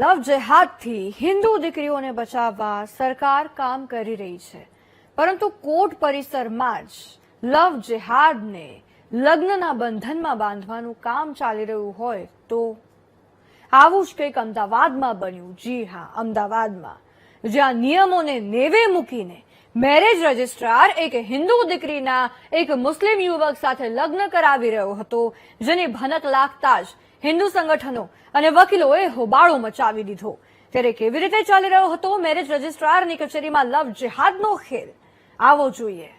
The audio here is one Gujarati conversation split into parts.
લવ જેહાદથી હિન્દુ દીકરીઓને બચાવવા સરકાર કામ કરી રહી છે, પરંતુ કોર્ટ પરિસરમાં જ લવ જેહાદને લગ્નના બંધનમાં બાંધવાનું કામ ચાલી રહ્યું હોય તો આવું જ કંઈક અમદાવાદમાં બન્યું। જી હા, અમદાવાદમાં જ્યાં નિયમોને નેવે મૂકીને મેરેજ રજિસ્ટ્રાર એક હિન્દુ દીકરીના એક મુસ્લિમ યુવક સાથે લગ્ન કરાવી રહ્યો હતો, જેની ભનક લાગતા જ હિન્દુ સંગઠનો અને વકીલોએ હોબાળો મચાવી દીધો। ત્યારે કેવી રીતે ચાલી રહ્યો હતો મેરેજ રજિસ્ટ્રારની કચેરીમાં લવ જેહાદનો ખેલ, આવો જોઈએ।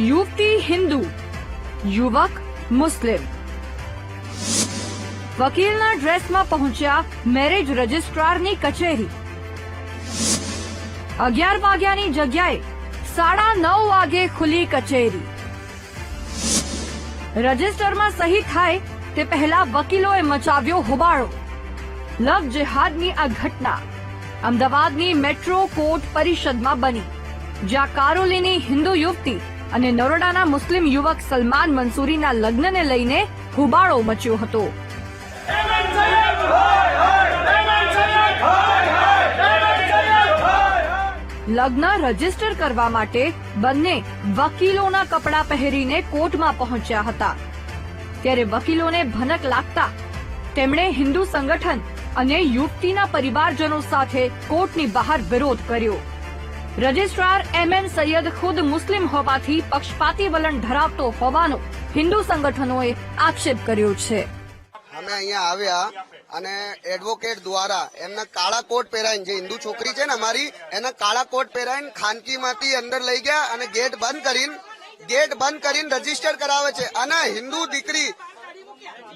યુવતી હિન્દુ, યુવક મુસ્લિમ। વકીલના ડ્રેસમાં પહોંચ્યા મેરેજ રજિસ્ટ્રારની કચેરી। 11 વાગ્યાની જગ્યાએ 9:30 વાગે ખુલી કચેરી। રજિસ્ટરમાં સહી થાય તે પહેલા વકીલોએ મચાવ્યો હોબાળો। લવ જેહાદની આ ઘટના અમદાવાદની મેટ્રો કોર્ટ પરિષદમાં બની, જ્યાં કારોલીની હિન્દુ યુવતી અને નરોડાના મુસ્લિમ યુવક સલમાન મંસૂરીના લગ્નને લઈને હોબાળો મચ્યો હતો। લગ્ન રજીસ્ટર કરવા માટે બંને વકીલોના કપડાં પહેરીને કોર્ટમાં પહોંચ્યા હતા। ત્યારે વકીલોને ભનક લાગતા તેમણે હિન્દુ સંગઠન અને યુવતીના પરિવારજનો સાથે કોર્ટની બહાર વિરોધ કર્યો। રજિસ્ટ્રાર MM સૈયદ ખુદ મુસ્લિમ હોવાથી પક્ષપાતી વલણ ધરાવતો હોવાનો હિન્દુ સંગઠનોએ આક્ષેપ કર્યો છે। અમે અહીંયા આવ્યા અને એડવોકેટ દ્વારા એમના કાળા કોટ પહેરાઈને, જે હિન્દુ છોકરી છે ને અમારી, એના કાળા કોટ પહેરાઈને ખાનગીમાંથી અંદર લઈ ગયા અને ગેટ બંધ કરીને રજીસ્ટર કરાવે છે। અને હિન્દુ દીકરી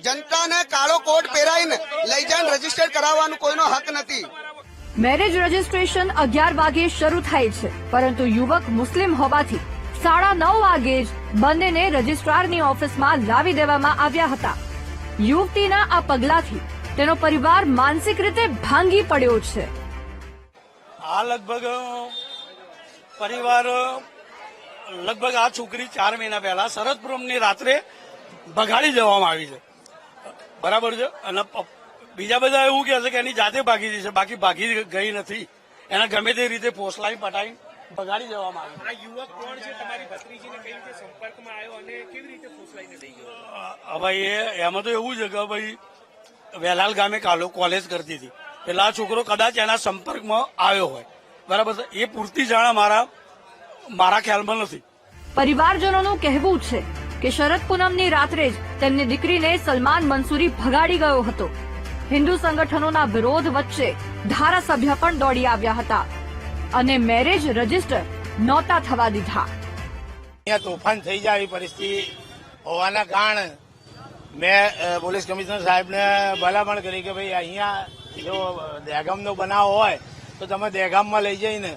જનતાને કાળો કોટ પહેરાઈને લઈ જાય રજીસ્ટર કરાવવાનું કોઈનો હક નથી। મેરેજ રજીસ્ટ્રેશન 11 વાગે શરૂ થાય છે, પરંતુ યુવક મુસ્લિમ હોવાથી 9:30 વાગે જ બંનેને રજિસ્ટ્રારની ઓફિસમાં લાવી દેવામાં આવ્યા હતા। યુવતીના આ પગલાથી તેનો પરિવાર માનસિક રીતે ભાંગી પડ્યો છે। આ પરિવાર લગભગ આ છોકરી 4 મહિના પહેલા શરદપુરની રાત્રે ભગાડી દેવામાં આવી છે, બરાબર છે। અને બીજા બધા એવું કહે છે કે એની જાતે ભાગી જશે, બાકી ભાગી ગઈ નથી। એને ગમે તે રીતે ફોસલાઈ પટાઈ ભગાડી દેવામાં આવી। આ યુવક કોણ છે? તમારી ભત્રીજીને કઈ રીતે સંપર્કમાં આવ્યો અને કેવી રીતે ફોસલાઈને લઈ ગયો? ભાઈ એમાં તો એવું છે કે ભાઈ વેલાલ ગામે કોલેજ કરતી હતી, એટલે આ છોકરો કદાચ એના સંપર્કમાં આવ્યો હોય, બરાબર છે। એ પૂરતી જાણ મારા ખ્યાલમાં નથી। પરિવારજનોનું કહેવું છે કે શરદ પૂનમની રાત્રે જ તેમની દીકરીને સલમાન મંસૂરી ભગાડી ગયો હતો। હિન્દુ સંગઠનોના વિરોધ વચ્ચે ધારાસભ્ય પણ દોડી આવ્યા હતા અને મેરેજ રજીસ્ટર નહોતા થવા દીધા। અહીંયા તોફાન થઈ જાય એવી પરિસ્થિતિ હોવાના કારણે મેં પોલીસ કમિશનર સાહેબને ભલામણ કરી કે ભાઈ અહીંયા જો દહેગામનો બનાવ હોય તો તમે દહેગામમાં લઈ જઈને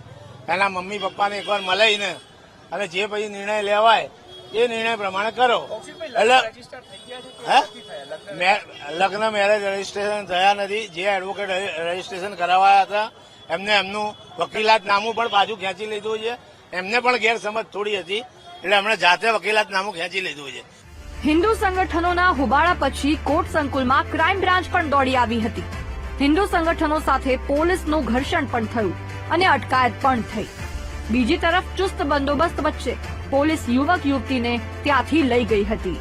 એના મમ્મી પપ્પાને એકવાર મલાઈને અને જે પછી નિર્ણય લેવાય એ નિર્ણય પ્રમાણે કરો। એટલે લગ્ન મેરેજ રજીસ્ટ્રેશન થયા નથી। જે એડવોકેટ રજીસ્ટ્રેશન કરાવાયા હતા એમને એમનું વકીલાતનામું પણ પાછું ખેંચી લીધું છે। એમને પણ ગેરસમજ થોડી હતી, એટલે એમણે જાતે વકીલાતનામું ખેંચી લીધું છે। હિન્દુ સંગઠનોના હોબાળા પછી કોર્ટ સંકુલમાં ક્રાઇમ બ્રાન્ચ પણ દોડી આવી હતી। હિન્દુ સંગઠનો સાથે પોલીસનું ઘર્ષણ પણ થયું અને અટકાયત પણ થઈ। બીજી તરફ ચુસ્ત બંદોબસ્ત વચ્ચે પોલીસ યુવક યુવતીને ત્યાંથી લઈ ગઈ હતી।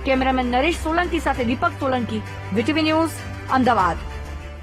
કેમેરામેન નરેશ સોલંકી સાથે દીપક સોલંકી, VTV ન્યૂઝ, અમદાવાદ।